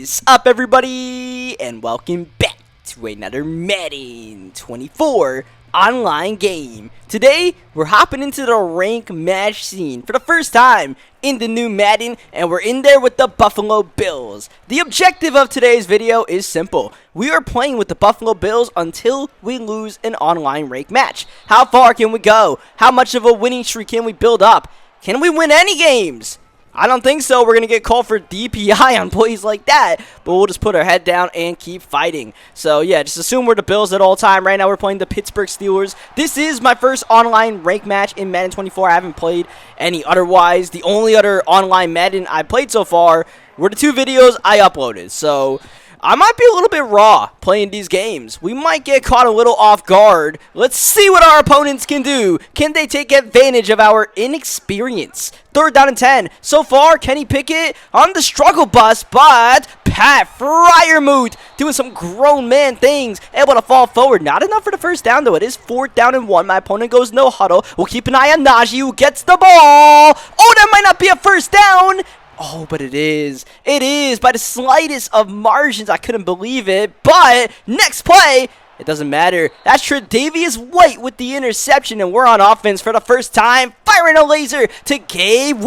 is up, everybody, and welcome back to another Madden 24 online game. Today, we're hopping into the rank match scene for the first time in the new Madden, and we're in there with the Buffalo Bills. The objective of today's video is simple. We are playing with the Buffalo Bills until we lose an online rank match. How far can we go? How much of a winning streak can we build up? Can we win any games? I don't think so. We're going to get called for DPI on plays like that. But we'll just put our head down and keep fighting. So, yeah, just assume we're the Bills at all time. Right now, we're playing the Pittsburgh Steelers. This is my first online rank match in Madden 24. I haven't played any otherwise. The only other online Madden I played so far were the two videos I uploaded. So I might be a little bit raw playing these games. We might get caught a little off guard. Let's see what our opponents can do. Can they take advantage of our inexperience? 3rd down and 10. So far, Kenny Pickett on the struggle bus, but Pat Freiermuth doing some grown man things, able to fall forward. Not enough for the first down, though. It is 4th down and 1. My opponent goes no huddle. We'll keep an eye on Najee, who gets the ball. Oh, that might not be a first down. Oh, but it is. It is by the slightest of margins. I couldn't believe it. But next play, it doesn't matter. That's Tre'Davious White with the interception, and we're on offense for the first time. Firing a laser to Gabe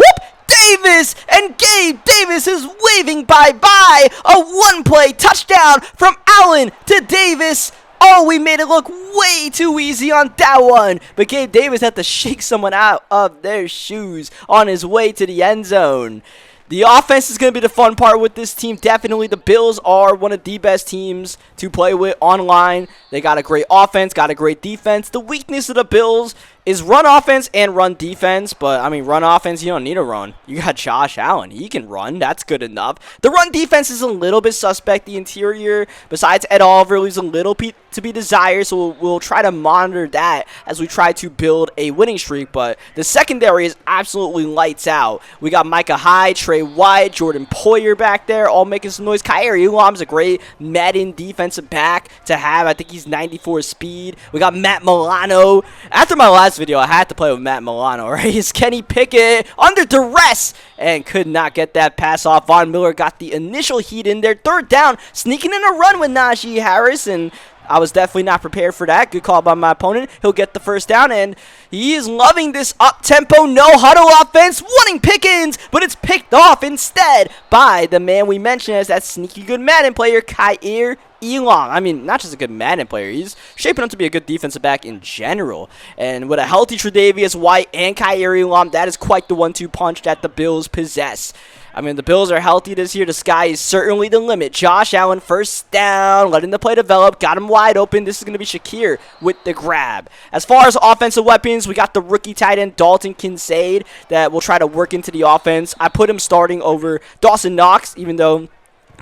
Davis, and Gabe Davis is waving bye-bye. A one-play touchdown from Allen to Davis. Oh, we made it look way too easy on that one. But Gabe Davis had to shake someone out of their shoes on his way to the end zone. The offense is going to be the fun part with this team. Definitely the Bills are one of the best teams to play with online. They got a great offense, got a great defense. The weakness of the Bills is run offense and run defense. But, I mean, run offense, you don't need a run. You got Josh Allen. He can run. That's good enough. The run defense is a little bit suspect. The interior, besides Ed Oliver, leaves a little to be desired. So we'll try to monitor that as we try to build a winning streak. But the secondary is absolutely lights out. We got Micah Hyde, Trey White, Jordan Poyer back there, all making some noise. Kyrie Elam's a great Madden defensive back to have. I think he's 94 speed. We got Matt Milano. After my last video, I had to play with Matt Milano, right? It's Kenny Pickett under duress and could not get that pass off. Von Miller got the initial heat in there. 3rd down, sneaking in a run with Najee Harris, and I was definitely not prepared for that. Good call by my opponent. He'll get the first down, and he is loving this up-tempo, no-huddle offense, wanting Pickens, but it's picked off instead by the man we mentioned as that sneaky good Madden player, Kyrie Elam. I mean, not just a good Madden player. He's shaping up to be a good defensive back in general. And with a healthy Tre'Davious White and Kyrie Elam, that is quite the 1-2 punch that the Bills possess. I mean, the Bills are healthy this year. The sky is certainly the limit. Josh Allen, first down, letting the play develop. Got him wide open. This is going to be Shakir with the grab. As far as offensive weapons, we got the rookie tight end, Dalton Kincaid, that will try to work into the offense. I put him starting over Dawson Knox, even though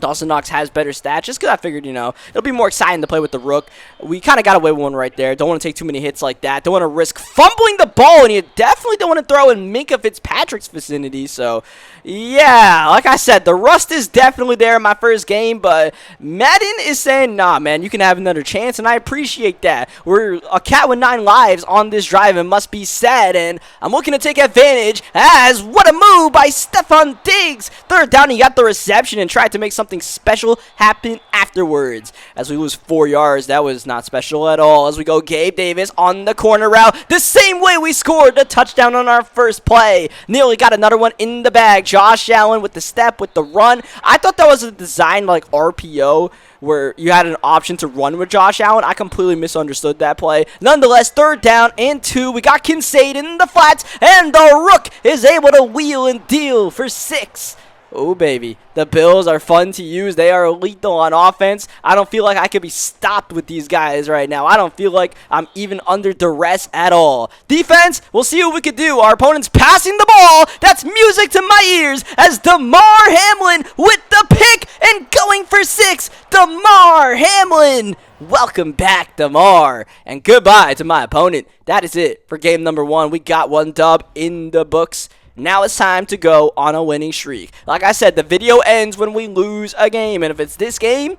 Dawson Knox has better stats, just because I figured, it'll be more exciting to play with the rook. We kind of got away with one right there. Don't want to take too many hits like that. Don't want to risk fumbling the ball, and you definitely don't want to throw in Minkah Fitzpatrick's vicinity. So, yeah, like I said, the rust is definitely there in my first game, but Madden is saying, nah, man, you can have another chance, and I appreciate that. We're a cat with 9 lives on this drive, it must be said, and I'm looking to take advantage as what a move by Stephon Diggs. 3rd down, he got the reception and tried to make something special happen afterwards. As we lose 4 yards, that was not special at all. As we go Gabe Davis on the corner route, the same way we scored the touchdown on our first play. Nearly got another one in the bag. Josh Allen with the step, with the run. I thought that was a design like RPO where you had an option to run with Josh Allen. I completely misunderstood that play. Nonetheless, 3rd down and 2. We got Kincaid in the flats, and the rook is able to wheel and deal for 6. Oh, baby. The Bills are fun to use. They are lethal on offense. I don't feel like I could be stopped with these guys right now. I don't feel like I'm even under duress at all. Defense, we'll see what we could do. Our opponent's passing the ball. That's music to my ears as Damar Hamlin with the pick and going for 6. Damar Hamlin. Welcome back, Damar. And goodbye to my opponent. That is it for game number 1. We got 1 dub in the books. Now it's time to go on a winning streak. Like I said, the video ends when we lose a game. And if it's this game,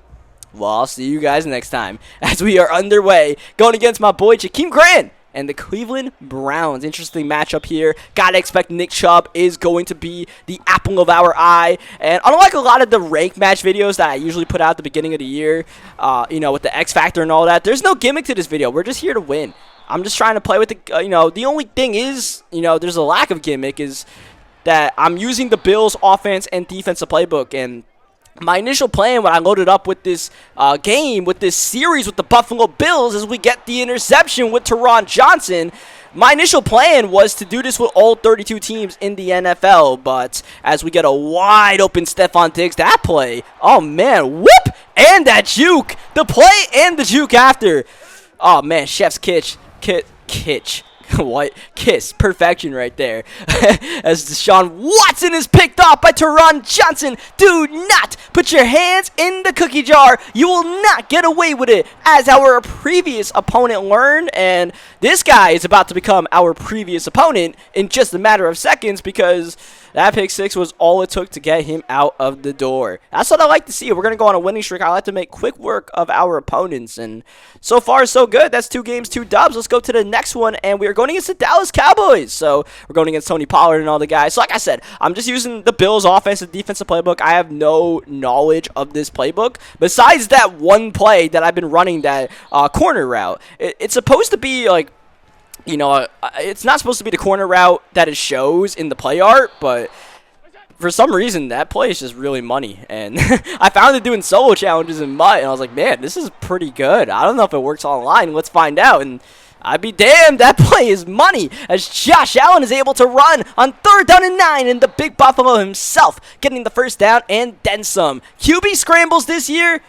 well, I'll see you guys next time as we are underway going against my boy Jakeem Grant and the Cleveland Browns. Interesting matchup here. Gotta expect Nick Chubb is going to be the apple of our eye. And unlike a lot of the rank match videos that I usually put out at the beginning of the year, you know, with the X Factor and all that, there's no gimmick to this video. We're just here to win. I'm just trying to play with the, you know, the only thing is, you know, there's a lack of gimmick is that I'm using the Bills offense and defensive playbook. And my initial plan when I loaded up with this game, with this series with the Buffalo Bills, is we get the interception with Teron Johnson. My initial plan was to do this with all 32 teams in the NFL, but as we get a wide open Stephon Diggs, that play, oh man, whoop, and that juke, the play and the juke after. Oh man, chef's kitch. What? Kiss. Perfection right there. As Deshaun Watson is picked off by Teron Johnson. Do not put your hands in the cookie jar. You will not get away with it, as our previous opponent learned. And this guy is about to become our previous opponent in just a matter of seconds, because that pick six was all it took to get him out of the door. That's what I like to see. We're going to go on a winning streak. I like to make quick work of our opponents. And so far, so good. That's 2 games, 2 dubs. Let's go to the next one. And we are going against the Dallas Cowboys. So we're going against Tony Pollard and all the guys. So like I said, I'm just using the Bills offense and defensive playbook. I have no knowledge of this playbook besides that one play that I've been running, that corner route. It's supposed to be like, you know, it's not supposed to be the corner route that it shows in the play art, but for some reason, that play is just really money. And I found it doing solo challenges in MUT, and I was like, man, this is pretty good. I don't know if it works online. Let's find out. And I'd be damned, that play is money, as Josh Allen is able to run on 3rd down and 9, and the Big Buffalo himself getting the first down and then some. QB scrambles this year,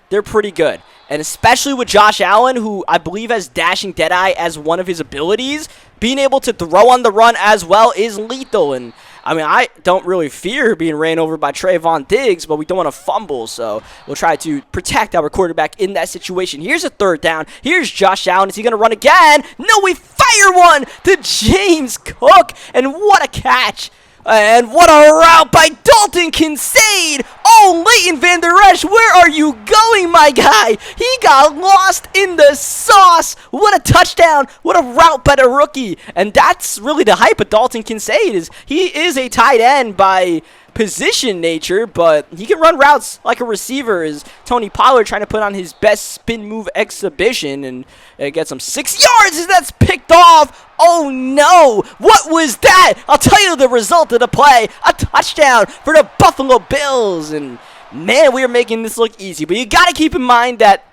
they're pretty good. And especially with Josh Allen, who I believe has dashing Deadeye as one of his abilities, being able to throw on the run as well is lethal. And I mean, I don't really fear being ran over by Trayvon Diggs, but we don't want to fumble, so we'll try to protect our quarterback in that situation. Here's a 3rd down. Here's Josh Allen. Is he going to run again? No, we fire one to James Cook, and what a catch. And what a route by Dalton Kincaid. Oh, Leighton Van Der Esch, where are you going, my guy? He got lost in the sauce. What a touchdown. What a route by the rookie. And that's really the hype of Dalton Kincaid. He is a tight end by position nature, but he can run routes like a receiver. Is Tony Pollard trying to put on his best spin move exhibition, and it gets him 6 yards as that's picked off. Oh no, what was that? I'll tell you the result of the play. A touchdown for the Buffalo Bills. And man, we are making this look easy, but you got to keep in mind that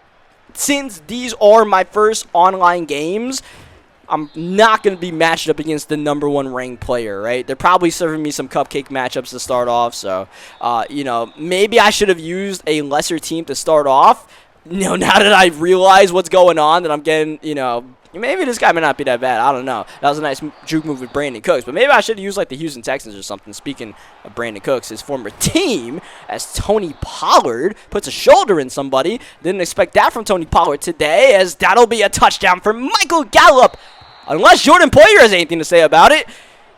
since these are my first online games, I'm not going to be matched up against the #1 ranked player, right? They're probably serving me some cupcake matchups to start off, so, you know, maybe I should have used a lesser team to start off. You know, now that I realize what's going on, that I'm getting, you know, maybe this guy may not be that bad. I don't know. That was a nice juke move with Brandon Cooks, but maybe I should have used, like, the Houston Texans or something. Speaking of Brandon Cooks, his former team, as Tony Pollard puts a shoulder in somebody. Didn't expect that from Tony Pollard today, as that'll be a touchdown for Michael Gallup. Unless Jordan Poyer has anything to say about it.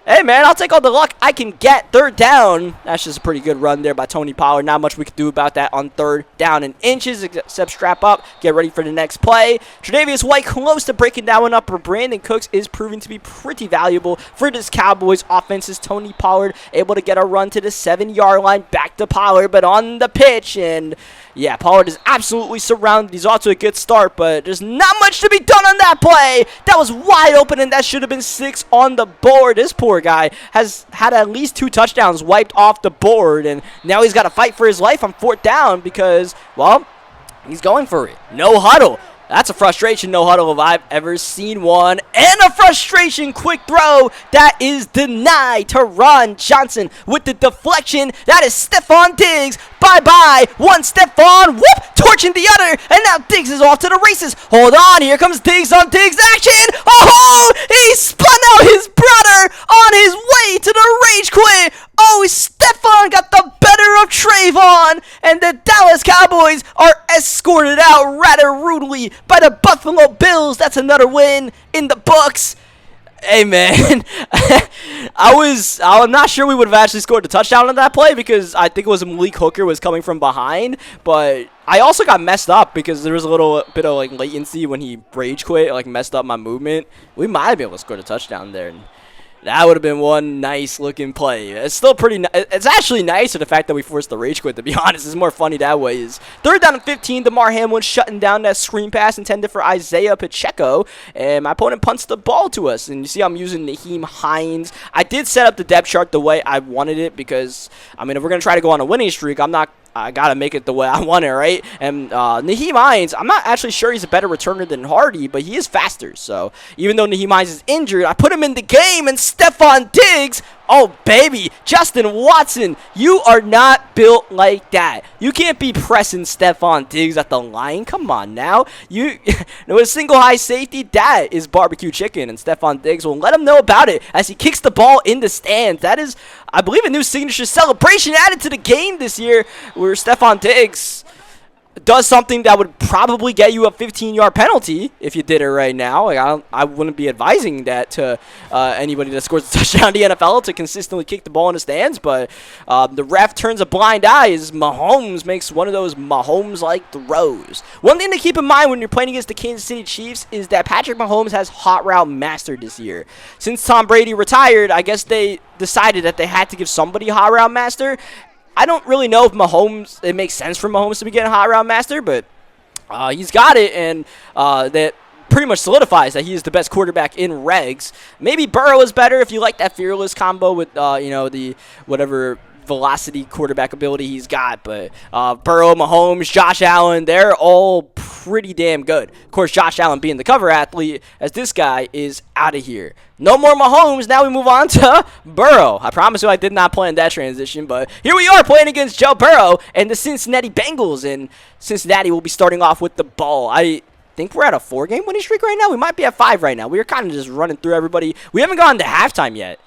Hey, man, I'll take all the luck I can get. 3rd down. That's just a pretty good run there by Tony Pollard. Not much we can do about that on 3rd down and inches, except strap up, get ready for the next play. Tre'Davious White close to breaking that one up, but Brandon Cooks is proving to be pretty valuable for this Cowboys offense. Is Tony Pollard able to get a run to the 7-yard line? Back to Pollard, but on the pitch, and yeah, Pollard is absolutely surrounded. He's off to a good start, but there's not much to be done on that play. That was wide open, and that should have been 6 on the board. This poor guy has had at least 2 touchdowns wiped off the board, and now he's got to fight for his life on 4th down because, well, he's going for it. No huddle. That's a frustration no huddle if I've ever seen one. And a frustration quick throw that is denied to Ron Johnson with the deflection. That is Stephon Diggs. Bye-bye. One Stephon. Whoop. Torching the other. And now Diggs is off to the races. Hold on. Here comes Diggs on Diggs action. Oh, he spun out his brother on his way to the rage quit. Oh, Stephon got the better of Trayvon. And the Dallas Cowboys are escorted out rather rudely by the Buffalo Bills. That's another win in the books. Hey man, I'm not sure we would have actually scored the touchdown on that play because I think it was Malik Hooker was coming from behind, but I also got messed up because there was a little bit of like latency when he rage quit, like messed up my movement. We might have been able to score the touchdown there. And that would have been one nice looking play. It's still pretty. It's actually nicer the fact that we forced the rage quit. To be honest, it's more funny that way. Is 3rd down and 15. DeMar Hamlin shutting down that screen pass intended for Isaiah Pacheco, and my opponent punts the ball to us. And you see, I'm using Naheem Hines. I did set up the depth chart the way I wanted it because I mean, if we're gonna try to go on a winning streak, I gotta make it the way I want it, right? And Naheem Hines, I'm not actually sure he's a better returner than Hardy, but he is faster. So even though Naheem Hines is injured, I put him in the game, and Stephon Diggs, oh baby, Justin Watson, you are not built like that. You can't be pressing Stephon Diggs at the line. Come on now. You with a single high safety, that is barbecue chicken, and Stephon Diggs will let him know about it as he kicks the ball in the stands. That is, I believe, a new signature celebration added to the game this year, where Stephon Diggs does something that would probably get you a 15-yard penalty if you did it right now. Like I wouldn't be advising that to anybody that scores a touchdown in the NFL to consistently kick the ball in the stands, but the ref turns a blind eye as Mahomes makes one of those Mahomes-like throws. One thing to keep in mind when you're playing against the Kansas City Chiefs is that Patrick Mahomes has hot route mastered this year. Since Tom Brady retired, I guess they decided that they had to give somebody hot route master. I don't really know if it makes sense for Mahomes to be getting hot route master, but he's got it, and that pretty much solidifies that he is the best quarterback in regs. Maybe Burrow is better if you like that fearless combo with the whatever velocity quarterback ability he's got, but Burrow, Mahomes, Josh Allen, they're all pretty damn good. Of course, Josh Allen being the cover athlete, as this guy is out of here. No more Mahomes. Now we move on to Burrow. I promise you I did not plan that transition, but here we are playing against Joe Burrow and the Cincinnati Bengals, and Cincinnati will be starting off with the ball. I think we're at a 4-game winning streak right now. We might be at 5 right now. We are kind of just running through everybody. We haven't gone to halftime yet.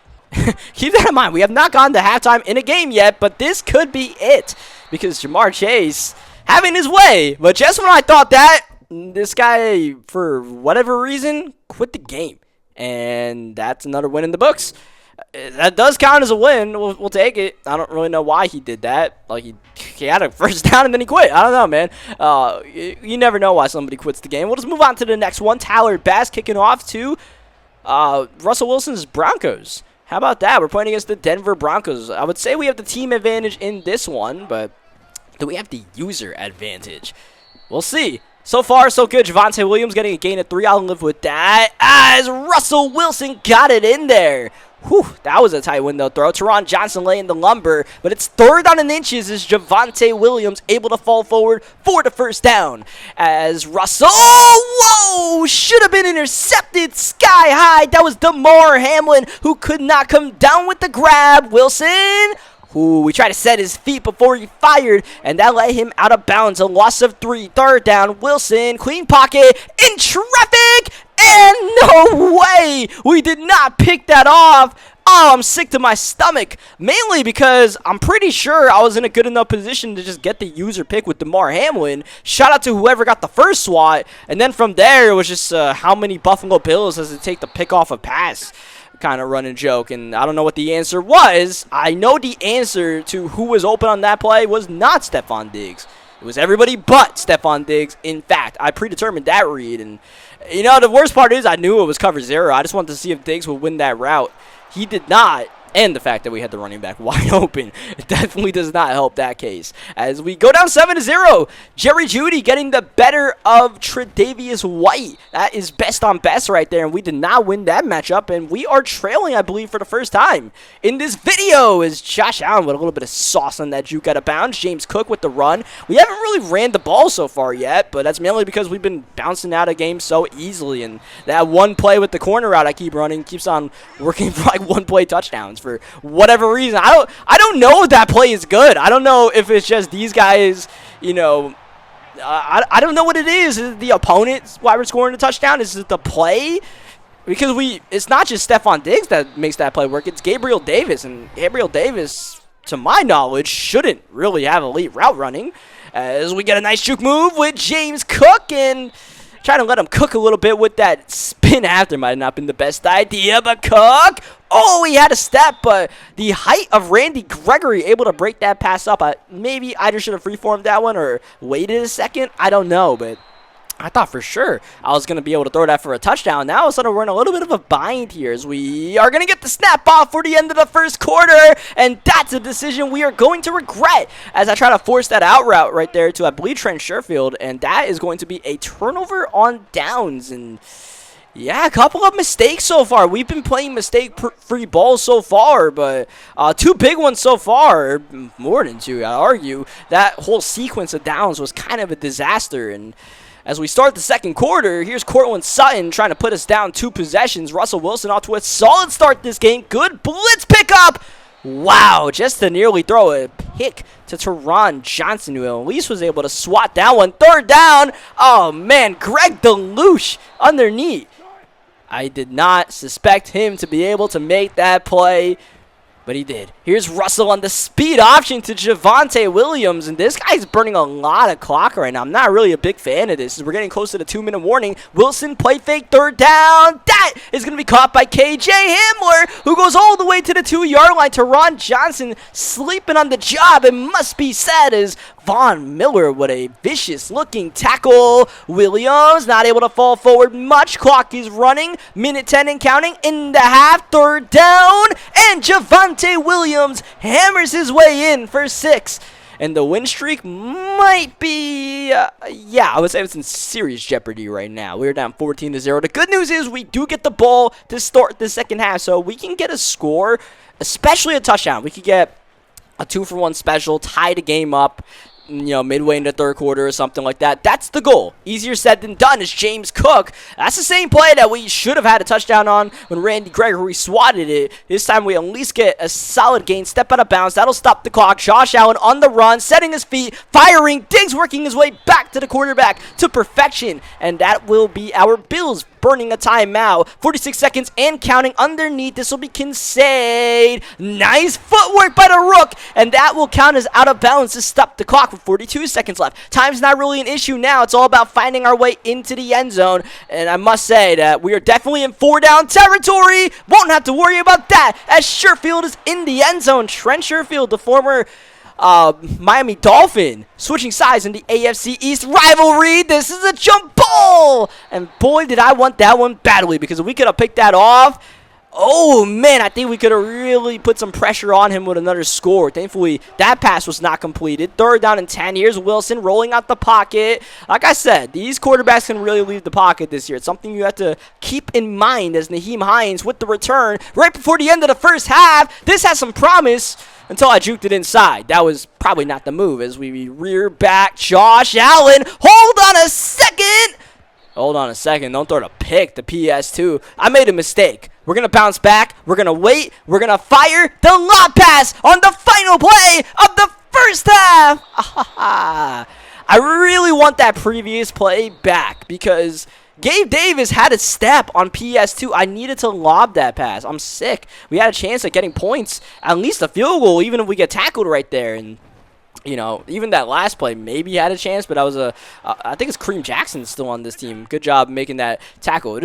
Keep that in mind. We have not gone to halftime in a game yet, but this could be it because Jamar Chase having his way. But just when I thought that, this guy, for whatever reason, quit the game. And that's another win in the books. That does count as a win. We'll take it. I don't really know why he did that. Like he had a first down and then he quit. I don't know, man. You never know why somebody quits the game. We'll just move on to the next one. Tyler Bass kicking off to Russell Wilson's Broncos. How about that? We're playing against the Denver Broncos. I would say we have the team advantage in this one, but do we have the user advantage? We'll see. So far, so good. Javonte Williams getting a gain of 3. I'll live with that. As Russell Wilson got it in there. Whew, that was a tight window throw. Teron Johnson laying the lumber, but it's 3rd down and inches as Javonte Williams able to fall forward for the first down. As Russell, whoa, should have been intercepted sky high. That was DeMar Hamlin who could not come down with the grab. Wilson, who we tried to set his feet before he fired, and that let him out of bounds. A loss of 3, 3rd down. Wilson, clean pocket, in traffic, and no way! We did not pick that off. Oh, I'm sick to my stomach. Mainly because I'm pretty sure I was in a good enough position to just get the user pick with DeMar Hamlin. Shout out to whoever got the first swat. And then from there, it was just how many Buffalo Bills does it take to pick off a pass kind of running joke. And I don't know what the answer was. I know the answer to who was open on that play was not Stephon Diggs. It was everybody but Stephon Diggs. In fact, I predetermined that read. And, you know, the worst part is I knew it was cover 0. I just wanted to see if Diggs would win that route. He did not. And the fact that we had the running back wide open, it definitely does not help that case. As we go down 7-0, Jerry Jeudy getting the better of Tre'Davious White. That is best on best right there, and we did not win that matchup, and we are trailing, I believe, for the first time in this video. Is Josh Allen with a little bit of sauce on that juke out of bounds. James Cook with the run. We haven't really ran the ball so far yet, but that's mainly because we've been bouncing out of games so easily, and that one play with the corner route I keep running keeps on working for like one-play touchdowns. For whatever reason, I don't know if that play is good. I don't know if it's just these guys, you know, I don't know what it is. Is it the opponent's why we're scoring a touchdown? Is it the play? Because it's not just Stephon Diggs that makes that play work. It's Gabriel Davis, and Gabriel Davis, to my knowledge, shouldn't really have elite route running. As we get a nice juke move with James Cook, and trying to let him cook a little bit with that spin after. Might have not been the best idea, but Cook. Oh, he had a step, but the height of Randy Gregory able to break that pass up. Maybe either should have freeformed that one or waited a second. I don't know, but I thought for sure I was going to be able to throw that for a touchdown. Now all of a sudden we're in a little bit of a bind here as we are going to get the snap off for the end of the first quarter. And that's a decision we are going to regret as I try to force that out route right there to, I believe, Trent Sherfield. And that is going to be a turnover on downs. And yeah, a couple of mistakes so far. We've been playing mistake-free balls so far, but two big ones so far, more than two, I argue. That whole sequence of downs was kind of a disaster. And as we start the second quarter, here's Cortland Sutton trying to put us down 2 possessions. Russell Wilson off to a solid start this game. Good blitz pickup. Wow, just to nearly throw a pick to Teron Johnson, who at least was able to swat that one. Third down. Oh, man, Greg DeLuche underneath. I did not suspect him to be able to make that play, but he did. Here's Russell on the speed option to Javonte Williams, and this guy's burning a lot of clock right now. I'm not really a big fan of this. We're getting close to the 2-minute warning. Wilson, play fake, third down. That is going to be caught by KJ Hamler, who goes all the way to the 2-yard line. Teron Johnson sleeping on the job, it must be said, as Von Miller, what a vicious-looking tackle. Williams not able to fall forward much. Clock is running. Minute 10 and counting in the half. Third down, and Javonte Williams hammers his way in for 6. And the win streak might be, I would say it's in serious jeopardy right now. We're down 14-0. The good news is we do get the ball to start the second half, so we can get a score, especially a touchdown. We could get a 2-for-1 special, tie the game up, midway in the third quarter or something like that. That's the goal. Easier said than done is James Cook. That's the same play that we should have had a touchdown on when Randy Gregory swatted it. This time we at least get a solid gain, step out of bounds. That'll stop the clock. Josh Allen on the run, setting his feet, firing. Diggs working his way back to the quarterback to perfection. And that will be our Bills burning a timeout. 46 seconds and counting underneath. This will be Kincaid. Nice footwork by the Rook, and that will count as out of bounds to stop the clock with 42 seconds left. Time's not really an issue now. It's all about finding our way into the end zone, and I must say that we are definitely in 4-down territory. Won't have to worry about that as Sherfield is in the end zone. Trent Sherfield, the former Miami Dolphin, switching sides in the AFC East rivalry. This is a jump ball, and boy did I want that one badly, because if we could have picked that off, oh man, I think we could have really put some pressure on him with another score. Thankfully that pass was not completed. Third down and 10. Here's Wilson rolling out the pocket. Like I said, these quarterbacks can really leave the pocket this year. It's something you have to keep in mind as Naheem Hines with the return right before the end of the first half. This has some promise until I juked it inside. That was probably not the move as we rear back Josh Allen. Hold on a second. Hold on a second. Don't throw the pick, the PS2. I made a mistake. We're going to bounce back. We're going to wait. We're going to fire the lob pass on the final play of the first half. I really want that previous play back because Gabe Davis had a step on PS2. I needed to lob that pass. I'm sick. We had a chance at getting points, at least a field goal, even if we get tackled right there. And even that last play maybe had a chance, but I think it's Kareem Jackson still on this team. Good job making that tackle.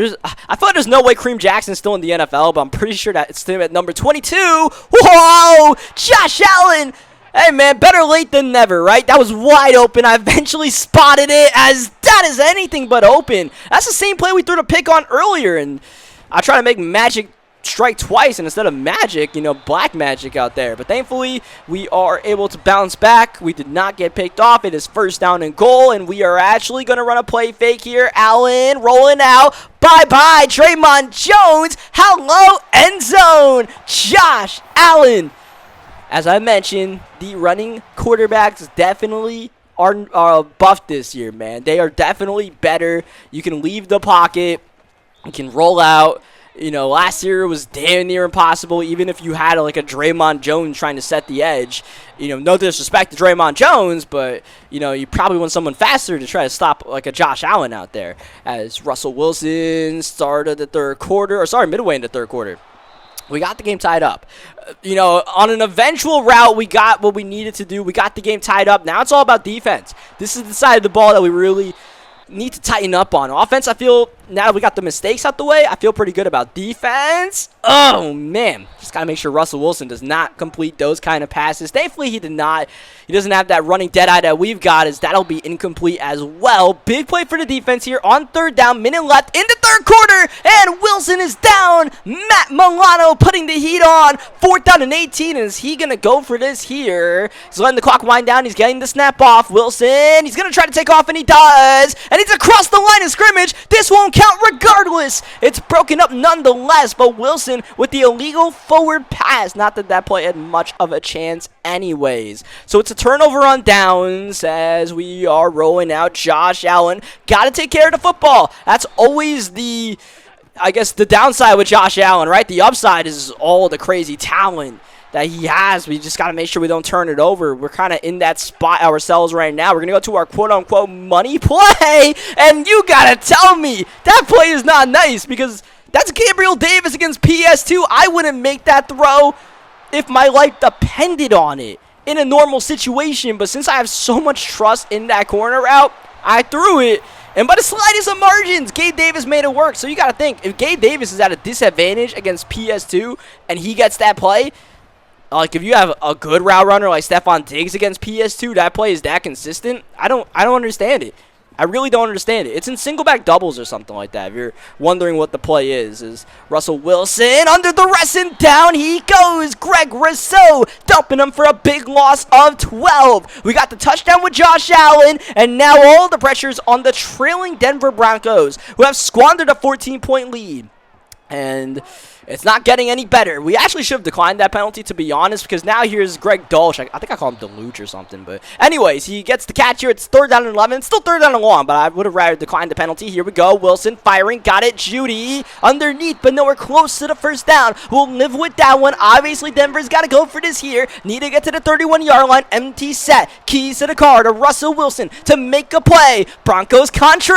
I thought there's no way Kareem Jackson's still in the NFL, but I'm pretty sure that it's still at number 22. Whoa! Josh Allen! Hey, man, better late than never, right? That was wide open. I eventually spotted it as that is anything but open. That's the same play we threw the pick on earlier, and I try to make magic strike twice, and instead of magic, black magic out there. But thankfully, we are able to bounce back. We did not get picked off. It is first down and goal, and we are actually going to run a play fake here. Allen rolling out. Bye-bye, Draymond Jones. Hello, end zone. Josh Allen. As I mentioned, the running quarterbacks definitely are buffed this year, man. They are definitely better. You can leave the pocket. You can roll out. Last year it was damn near impossible, even if you had like a Draymond Jones trying to set the edge. No disrespect to Draymond Jones, but, you probably want someone faster to try to stop like a Josh Allen out there. As Russell Wilson started the midway in the third quarter. We got the game tied up. On an eventual route, we got what we needed to do. We got the game tied up. Now it's all about defense. This is the side of the ball that we really need to tighten up on. Offense, I feel, now that we got the mistakes out the way, I feel pretty good about. Defense, oh man, just got to make sure Russell Wilson does not complete those kind of passes. Thankfully, he did not. He doesn't have that running dead eye that we've got, as that'll be incomplete as well. Big play for the defense here on third down, minute left in the third quarter, and Wilson is down. Matt Milano putting the heat on. 4th down and 18, and is he going to go for this here? He's letting the clock wind down. He's getting the snap off. Wilson, he's going to try to take off, and he does. And he's across the line of scrimmage. This won't count regardless. It's broken up nonetheless, but Wilson with the illegal forward pass. Not that that play had much of a chance anyways. So it's a turnover on downs as we are rolling out. Josh Allen got to take care of the football. That's always the, I guess, the downside with Josh Allen, right? The upside is all the crazy talent that he has. We just got to make sure we don't turn it over. We're kind of in that spot ourselves right now. We're going to go to our quote-unquote money play, and you got to tell me that play is not nice, because that's Gabriel Davis against PS2. I wouldn't make that throw if my life depended on it in a normal situation, but since I have so much trust in that corner route, I threw it, and by the slightest of margins, Gabe Davis made it work. So you got to think, if Gabe Davis is at a disadvantage against PS2 and he gets that play, like if you have a good route runner like Stephon Diggs against PS2, that play is that consistent, I don't understand it. I really don't understand it. It's in single back doubles or something like that. If you're wondering what the play is Russell Wilson under the rest, and down he goes. Greg Rousseau dumping him for a big loss of 12. We got the touchdown with Josh Allen, and now all the pressure's on the trailing Denver Broncos, who have squandered a 14-point lead. And it's not getting any better. We actually should have declined that penalty, to be honest, because now here's Greg Dolch. I think I call him Deluge or something. But anyways, he gets the catch here. It's 3rd down and 11. Still 3rd down and long, but I would have rather declined the penalty. Here we go. Wilson firing. Got it. Judy underneath, but nowhere close to the 1st down. We'll live with that one. Obviously, Denver's got to go for this here. Need to get to the 31-yard line. Empty set. Keys to the car to Russell Wilson to make a play. Broncos country.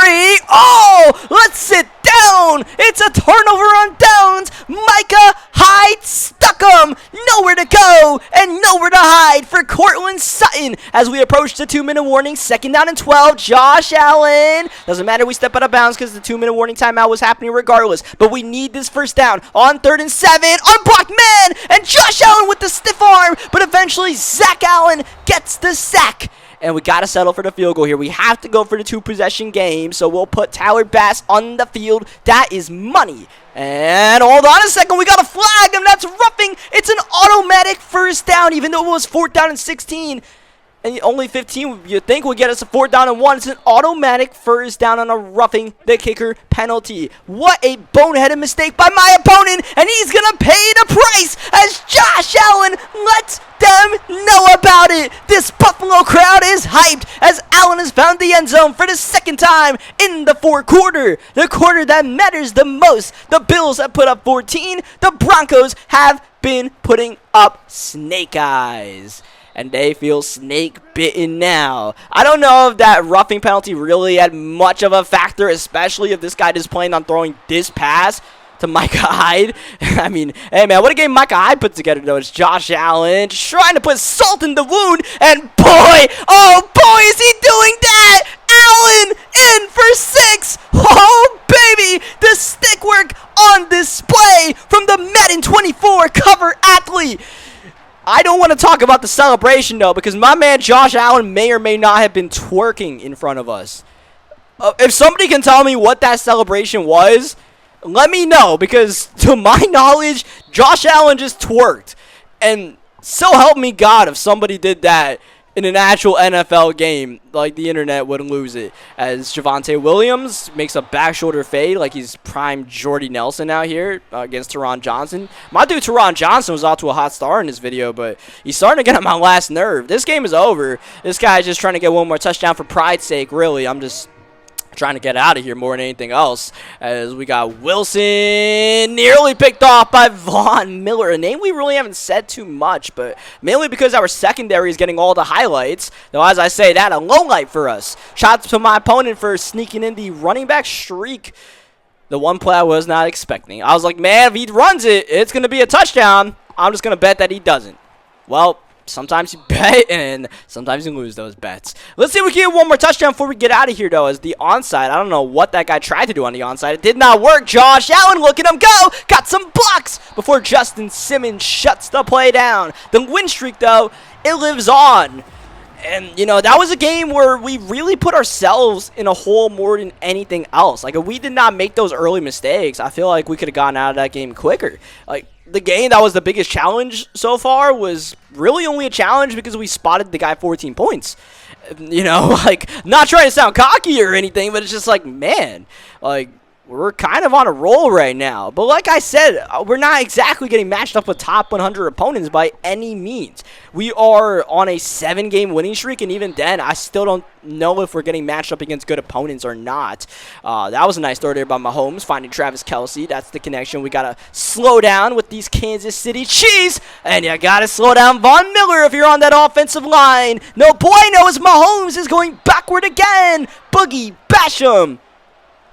Oh, let's sit down. It's a turnover on downs. Micah Hyde stuck him. Nowhere to go and nowhere to hide for Cortland Sutton as we approach the 2-minute warning. 2nd down and 12. Josh Allen. Doesn't matter, we step out of bounds because the 2-minute warning timeout was happening regardless. But we need this 1st down on 3rd and 7. Unblocked man, and Josh Allen with the stiff arm. But eventually Zach Allen gets the sack. And we got to settle for the field goal here. We have to go for the 2-possession game. So we'll put Tyler Bass on the field. That is money. And hold on a second. We got a flag, and that's roughing. It's an automatic 1st down, even though it was 4th down and 16. And only 15, you think, would get us a 4th down and 1. It's an automatic 1st down on a roughing the kicker penalty. What a boneheaded mistake by my opponent, and he's going to pay the price as Josh Allen lets them know about it. This Buffalo crowd is hyped as Allen has found the end zone for the 2nd time in the 4th quarter. The quarter that matters the most. The Bills have put up 14. The Broncos have been putting up snake eyes, and they feel snake bitten now. I don't know if that roughing penalty really had much of a factor, especially if this guy just planned on throwing this pass to Micah Hyde. I mean, hey man, what a game Micah Hyde put together though. It's Josh Allen trying to put salt in the wound, and boy, oh boy, is he doing that! Allen in for 6! Oh baby, the stick work on display from the Madden 24 cover athlete. I don't want to talk about the celebration, though, because my man Josh Allen may or may not have been twerking in front of us. If somebody can tell me what that celebration was, let me know, because to my knowledge, Josh Allen just twerked. And so help me God, if somebody did that in an actual NFL game, like, the internet would lose it. As Javonte Williams makes a back shoulder fade like he's prime Jordy Nelson out here against Teron Johnson. My dude Teron Johnson was off to a hot start in this video, but he's starting to get on my last nerve. This game is over. This guy's just trying to get one more touchdown for pride's sake, really. I'm just trying to get out of here more than anything else, as we got Wilson nearly picked off by Von Miller, a name we really haven't said too much, but mainly because our secondary is getting all the highlights. Though as I say that, a low light for us. Shout out to my opponent for sneaking in the running back streak, the one play I was not expecting. I was like, man, if he runs it, it's going to be a touchdown. I'm just going to bet that he doesn't. Well, sometimes you bet and sometimes you lose those bets. Let's see if we can get one more touchdown before we get out of here, though, as the onside. I don't know what that guy tried to do on the onside. It did not work. Josh Allen, look at him go. Got some blocks before Justin Simmons shuts the play down. The win streak, though, it lives on. And, you know, that was a game where we really put ourselves in a hole more than anything else. Like, if we did not make those early mistakes, I feel like we could have gotten out of that game quicker. Like, the game that was the biggest challenge so far was really only a challenge because we spotted the guy 14 points. You know, like, not trying to sound cocky or anything, but it's just like, man, like, we're kind of on a roll right now. But like I said, we're not exactly getting matched up with top 100 opponents by any means. We are on a 7-game winning streak, and even then, I still don't know if we're getting matched up against good opponents or not. That was a nice throw there by Mahomes, finding Travis Kelce. That's the connection. We got to slow down with these Kansas City Chiefs, and you got to slow down Von Miller if you're on that offensive line. No bueno as Mahomes is going backward again. Boogie Basham.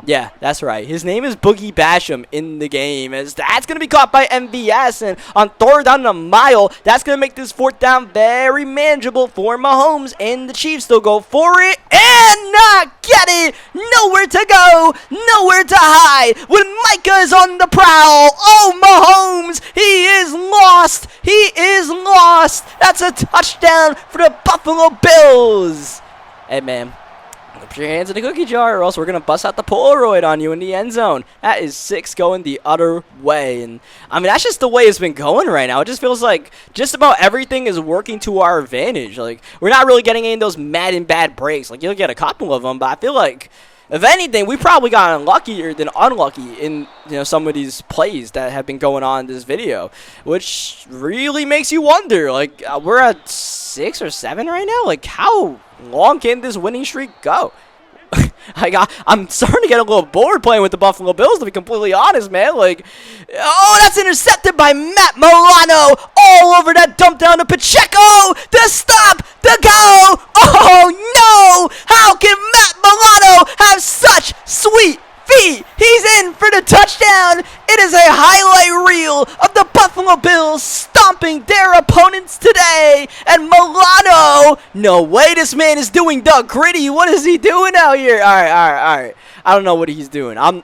Yeah, that's right. His name is Boogie Basham in the game, as that's going to be caught by MVS, and on 3rd down and a mile, that's going to make this 4th down very manageable for Mahomes, and the Chiefs still go for it and not get it. Nowhere to go, nowhere to hide when Micah is on the prowl. Oh, Mahomes, he is lost. He is lost. That's a touchdown for the Buffalo Bills. Hey, man. Put your hands in the cookie jar, or else we're going to bust out the Polaroid on you in the end zone. That is 6 going the other way. And, I mean, that's just the way it's been going right now. It just feels like just about everything is working to our advantage. Like, we're not really getting any of those Madden bad breaks. Like, you'll get a couple of them, but I feel like, if anything, we probably got luckier than unlucky in, you know, some of these plays that have been going on in this video, which really makes you wonder. Like, we're at 6 or 7 right now. Like, how long can this winning streak go? I'm starting to get a little bored playing with the Buffalo Bills, to be completely honest, man. Like, oh, that's intercepted by Matt Milano. All over that dump down to Pacheco. The stop, the go. Oh, no. How can Matt Milano have such sweet feet? He's in for the touchdown. It is a highlight reel of the Buffalo Bills stomping their opponents today. And Milano, no way this man is doing the gritty. What is he doing out here? All right. I don't know what he's doing. I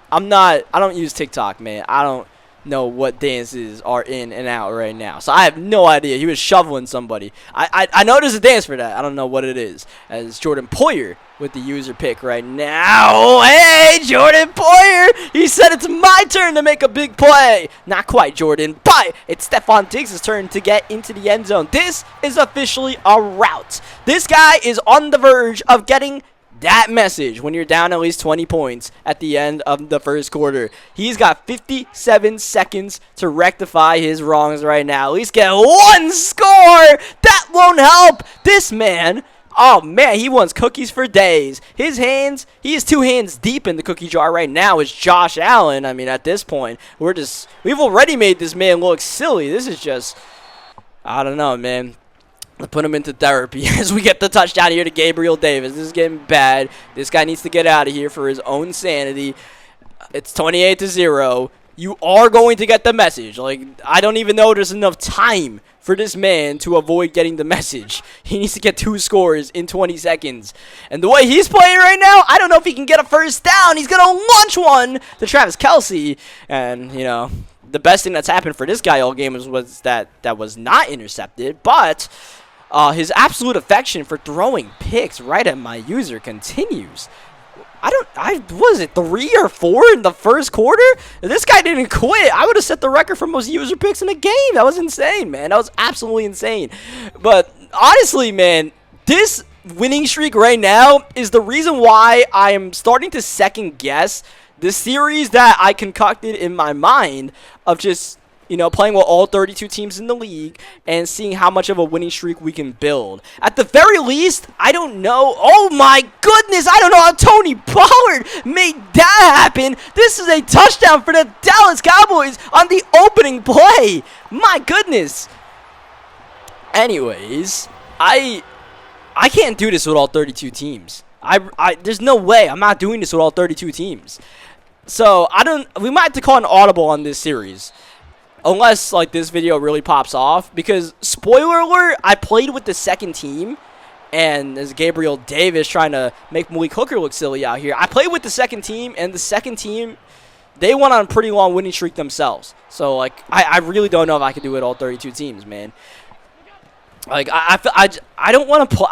don't use TikTok, man. I don't know what dances are in and out right now. So I have no idea. He was shoveling somebody. I know there's a dance for that. I don't know what it is. As Jordan Poyer with the user pick right now. Hey, Jordan Poyer! He said it's my turn to make a big play. Not quite, Jordan, but it's Stephon Diggs' turn to get into the end zone. This is officially a rout. This guy is on the verge of getting that message when you're down at least 20 points at the end of the first quarter. He's got 57 seconds to rectify his wrongs right now. At least get one score. That won't help. This man, oh man, he wants cookies for days. His hands, he is 2 hands deep in the cookie jar right now is Josh Allen. I mean, at this point, we've already made this man look silly. This is just, I don't know, man. Let's put him into therapy as we get the touchdown here to Gabriel Davis. This is getting bad. This guy needs to get out of here for his own sanity. It's 28-0. You are going to get the message. Like, I don't even know there's enough time for this man to avoid getting the message. He needs to get 2 scores in 20 seconds. And the way he's playing right now, I don't know if he can get a first down. He's going to launch one to Travis Kelce. And, you know, the best thing that's happened for this guy all game was that was not intercepted. But his absolute affection for throwing picks right at my user continues. Was it 3 or 4 in the first quarter? This guy didn't quit. I would have set the record for most user picks in a game. That was insane, man. That was absolutely insane. But honestly, man, this winning streak right now is the reason why I am starting to second guess the series that I concocted in my mind of just, you know, playing with all 32 teams in the league and seeing how much of a winning streak we can build. At the very least, I don't know. Oh my goodness, I don't know how Tony Pollard made that happen. This is a touchdown for the Dallas Cowboys on the opening play. My goodness. Anyways, I can't do this with all 32 teams. There's no way. I'm not doing this with all 32 teams. So, we might have to call an audible on this series. unless like this video really pops off, because spoiler alert, I played with the second team, and there's Gabriel Davis trying to make Malik Hooker look silly out here. I played with the second team, and the second team, they went on a pretty long winning streak themselves. So like I really don't know if I can do it all 32 teams, man. Like I don't want to play.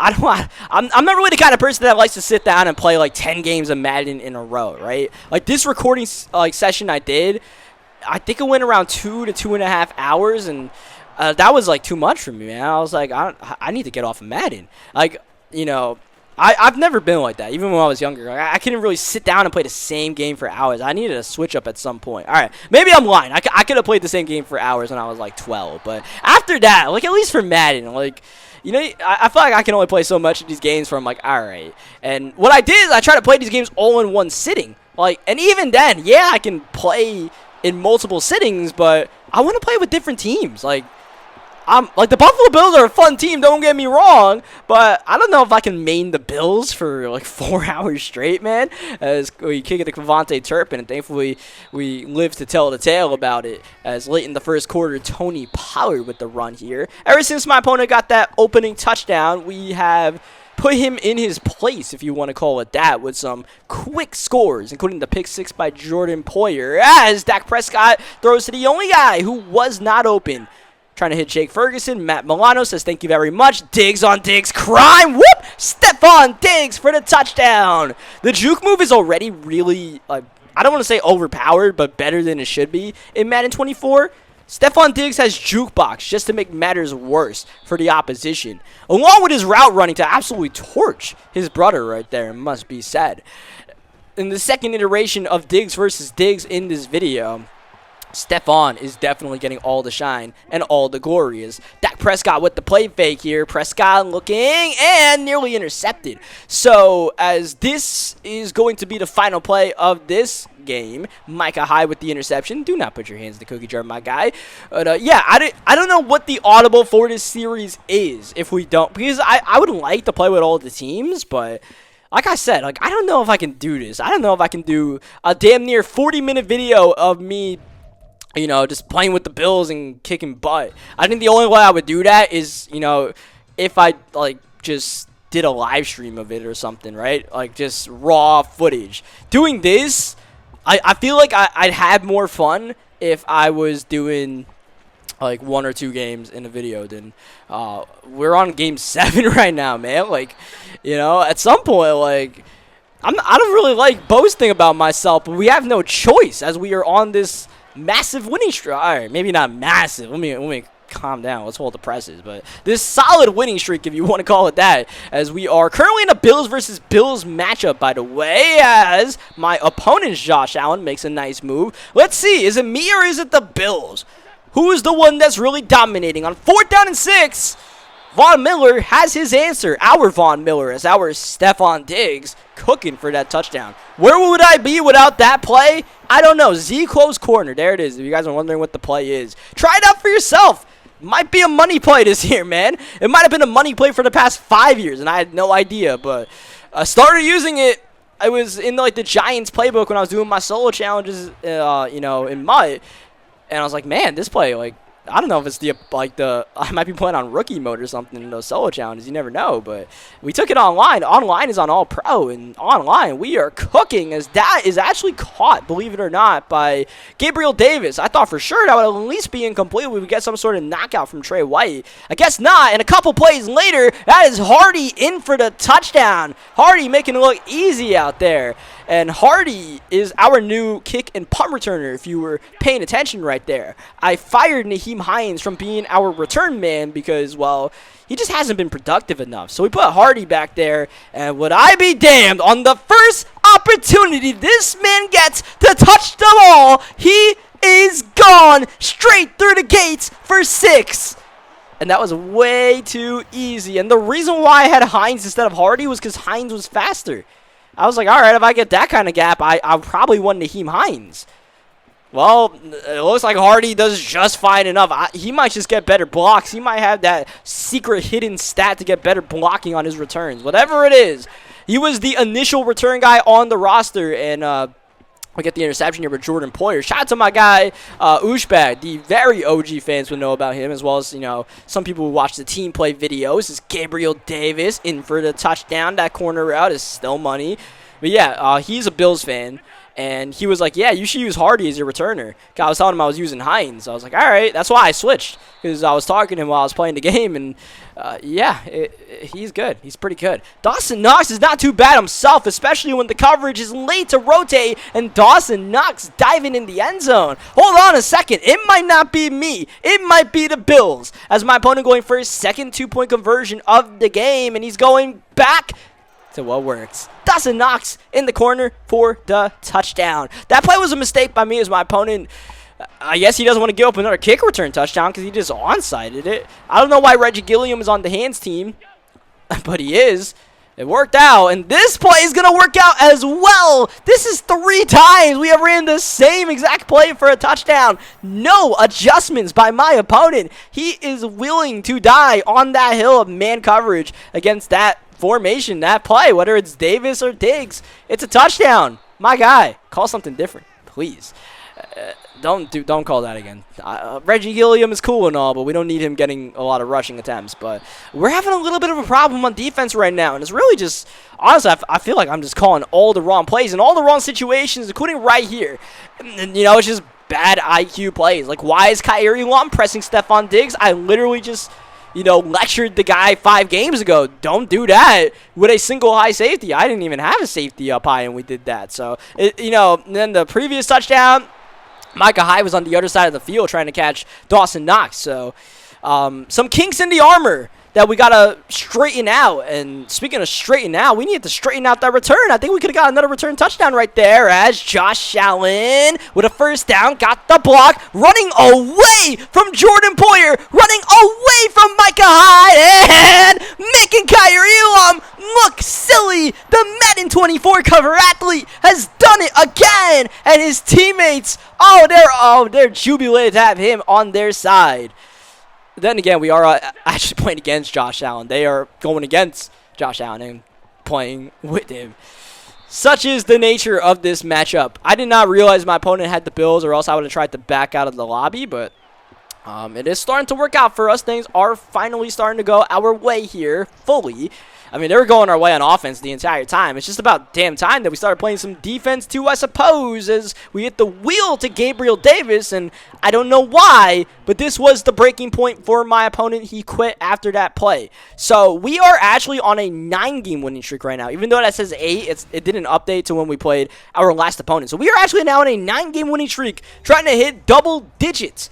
I'm not really the kind of person that likes to sit down and play like 10 games of Madden in a row, right? Like this recording like session I did, I think it went around 2 to 2.5 hours, and that was like too much for me, man. I was like, I need to get off of Madden. Like, you know, I've never been like that. Even when I was younger, like, I couldn't really sit down and play the same game for hours. I needed a switch up at some point. All right, maybe I'm lying. I could have played the same game for hours when I was like 12, but after that, like at least for Madden, like, you know, I feel like I can only play so much of these games where I'm like, all right. And what I did is I tried to play these games all in one sitting. Like, and even then, yeah, I can play in multiple sittings, but I want to play with different teams. Like the Buffalo Bills are a fun team, don't get me wrong, but I don't know if I can main the Bills for like 4 hours straight, man, as we kick it to Cavante Turpin, and thankfully we live to tell the tale about it, as late in the first quarter, Tony Pollard with the run here. Ever since my opponent got that opening touchdown, we have put him in his place, if you want to call it that, with some quick scores, including the pick 6 by Jordan Poyer, as Dak Prescott throws to the only guy who was not open. Trying to hit Jake Ferguson. Matt Milano says thank you very much. Diggs on Diggs. Crime. Whoop. Stephon Diggs for the touchdown. The juke move is already really, I don't want to say overpowered, but better than it should be in Madden 24. Stephon Diggs has jukebox just to make matters worse for the opposition, along with his route running to absolutely torch his brother right there, it must be said. In the second iteration of Diggs versus Diggs in this video, Stephon is definitely getting all the shine and all the glory. As Dak Prescott with the play fake here. Prescott looking and nearly intercepted. So as this is going to be the final play of this game, Micah Hyde with the interception. Do not put your hands in the cookie jar, my guy. But yeah, I don't know what the audible for this series is if we don't, because I would like to play with all the teams, but like I said, like I don't know if I can do this. I don't know if I can do a damn near 40-minute video of me, you know, just playing with the Bills and kicking butt. I think the only way I would do that is, you know, if I, like, just did a live stream of it or something, right? Like, just raw footage. Doing this, I feel like I'd have more fun if I was doing, like, 1 or 2 games in a video than, we're on game 7 right now, man. Like, you know, at some point, like, I don't really like boasting about myself, but we have no choice as we are on this massive winning streak. All right, maybe not massive. Let me calm down. Let's hold the presses. But this solid winning streak, if you want to call it that, as we are currently in a Bills versus Bills matchup, by the way, as my opponent's Josh Allen makes a nice move. Let's see. Is it me or is it the Bills? Who is the one that's really dominating? On 4th down and 6, Von Miller has his answer. Our Von Miller as our Stephon Diggs cooking for that touchdown. Where would I be without that play? I don't know. Z close corner. There it is. If you guys are wondering what the play is, try it out for yourself. Might be a money play this year, man. It might have been a money play for the past 5 years, and I had no idea. But I started using it. I was in like the Giants playbook when I was doing my solo challenges, you know, in MUT, and I was like, man, this play, like, I don't know if it's I might be playing on rookie mode or something in those solo challenges. You never know, but we took it online. Online is on All Pro, and online we are cooking, as that is actually caught, believe it or not, by Gabriel Davis. I thought for sure that would at least be incomplete. We would get some sort of knockout from Trey White. I guess not, and a couple plays later, that is Hardy in for the touchdown. Hardy making it look easy out there. And Hardy is our new kick and punt returner, if you were paying attention right there. I fired Naheem Hines from being our return man because, well, he just hasn't been productive enough. So we put Hardy back there, and would I be damned, on the first opportunity this man gets to touch the ball, he is gone straight through the gates for 6. And that was way too easy. And the reason why I had Hines instead of Hardy was because Hines was faster. I was like, all right, if I get that kind of gap, I'll probably want Naheem Hines. Well, it looks like Hardy does just fine enough. He might just get better blocks. He might have that secret hidden stat to get better blocking on his returns. Whatever it is, he was the initial return guy on the roster, and We get the interception here with Jordan Poyer. Shout out to my guy, Ushbag. The very OG fans will know about him, as well as, some people who watch the team play videos. This is Gabriel Davis in for the touchdown. That corner route is still money. But yeah, he's a Bills fan. And he was like, yeah, you should use Hardy as your returner. I was telling him I was using Hines. I was like, all right, that's why I switched. Because I was talking to him while I was playing the game. And, he's good. He's pretty good. Dawson Knox is not too bad himself, especially when the coverage is late to rotate. And Dawson Knox diving in the end zone. Hold on a second. It might not be me. It might be the Bills. As my opponent going for his second 2-point conversion of the game. And he's going back to what works. Dawson Knox in the corner for the touchdown. That play was a mistake by me as my opponent. I guess he doesn't want to give up another kick return touchdown because he just onside it. I don't know why Reggie Gilliam is on the hands team, but he is. It worked out, and this play is going to work out as well. This is 3 times we have ran the same exact play for a touchdown. No adjustments by my opponent. He is willing to die on that hill of man coverage against that formation, that play, whether it's Davis or Diggs. It's a touchdown. My guy, call something different, please. Don't call that again. Reggie Gilliam is cool and all, but we don't need him getting a lot of rushing attempts. But we're having a little bit of a problem on defense right now, and it's really just, honestly, I feel like I'm just calling all the wrong plays in all the wrong situations, including right here. And, it's just bad IQ plays. Like, why is Kyrie Long pressing Stephon Diggs? I literally just lectured the guy 5 games ago. Don't do that with a single high safety. I didn't even have a safety up high, and we did that. So, and then the previous touchdown, Micah Hyde was on the other side of the field trying to catch Dawson Knox. So, some kinks in the armor that we got to straighten out. And speaking of straighten out, we need to straighten out that return. I think we could have got another return touchdown right there as Josh Allen with a first down, got the block, running away from Jordan Poyer, running away from Micah Hyde, and making Kyrie Long look silly. The Madden 24 cover athlete has done it again, and his teammates, they're jubilated to have him on their side. Then again, we are actually playing against Josh Allen. They are going against Josh Allen and playing with him. Such is the nature of this matchup. I did not realize my opponent had the Bills, or else I would have tried to back out of the lobby, but it is starting to work out for us. Things are finally starting to go our way here fully. I mean, they were going our way on offense the entire time. It's just about damn time that we started playing some defense too, I suppose, as we hit the wheel to Gabriel Davis, and I don't know why, but this was the breaking point for my opponent. He quit after that play. So we are actually on a 9-game winning streak right now. Even though that says 8, it didn't update to when we played our last opponent. So we are actually now on a 9-game winning streak, trying to hit double digits.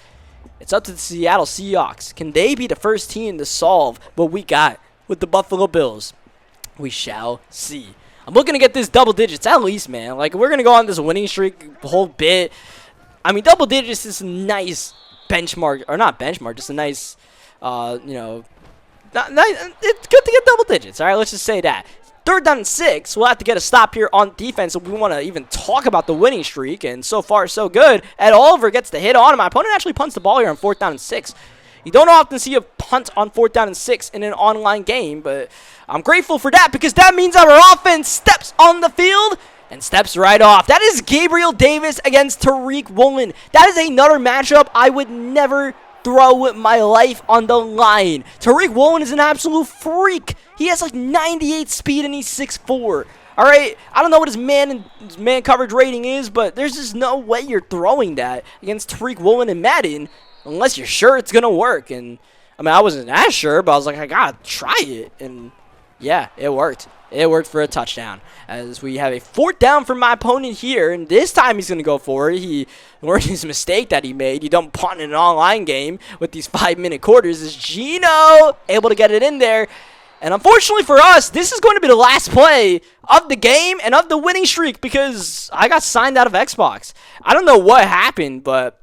It's up to the Seattle Seahawks. Can they be the first team to solve what we got with the Buffalo Bills? We shall see. I'm looking to get this double digits at least, man. Like, we're going to go on this winning streak the whole bit. I mean, double digits is a nice benchmark, or not benchmark, just a nice, it's good to get double digits. All right, let's just say that. 3rd down and 6, we'll have to get a stop here on defense if we want to even talk about the winning streak, and so far, so good. Ed Oliver gets the hit on him. My opponent actually punts the ball here on 4th down and 6. You don't often see a punt on 4th down and 6 in an online game, but I'm grateful for that because that means our offense steps on the field and steps right off. That is Gabriel Davis against Tariq Woolen. That is another matchup I would never throw my life on the line. Tariq Woolen is an absolute freak. He has like 98 speed and he's 6'4". All right, I don't know what his man coverage rating is, but there's just no way you're throwing that against Tariq Woolen in Madden unless you're sure it's going to work. And, I mean, I wasn't as sure, but I was like, I got to try it. And, yeah, it worked. It worked for a touchdown. As we have a 4th down from my opponent here, and this time he's going to go for it. He learned his mistake that he made. You don't punt in an online game with these 5-minute quarters. Is Gino able to get it in there? And unfortunately for us, this is going to be the last play of the game and of the winning streak because I got signed out of Xbox. I don't know what happened, but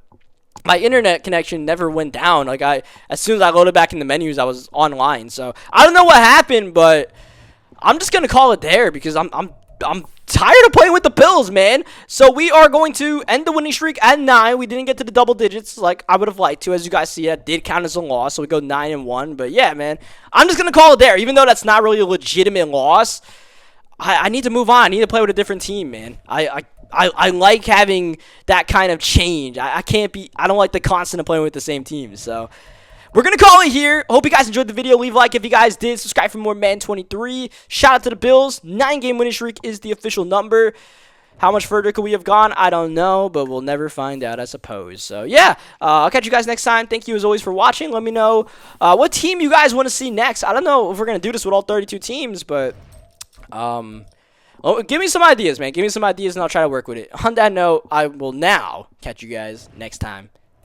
my internet connection never went down. Like, as soon as I loaded back in the menus, I was online. So I don't know what happened, but I'm just gonna call it there because I'm tired of playing with the Bills, man. So we are going to end the winning streak at 9. We didn't get to the double digits like I would have liked to. As you guys see, that did count as a loss. So we go 9-1. But yeah, man, I'm just gonna call it there. Even though that's not really a legitimate loss, I need to move on. I need to play with a different team, man. I I like having that kind of change. I don't like the constant of playing with the same team. So we're going to call it here. Hope you guys enjoyed the video. Leave a like if you guys did. Subscribe for more Madden 23. Shout out to the Bills. 9-game winning streak is the official number. How much further could we have gone? I don't know, but we'll never find out, I suppose. So, yeah, I'll catch you guys next time. Thank you, as always, for watching. Let me know what team you guys want to see next. I don't know if we're going to do this with all 32 teams, but give me some ideas, man. Give me some ideas, and I'll try to work with it. On that note, I will now catch you guys next time.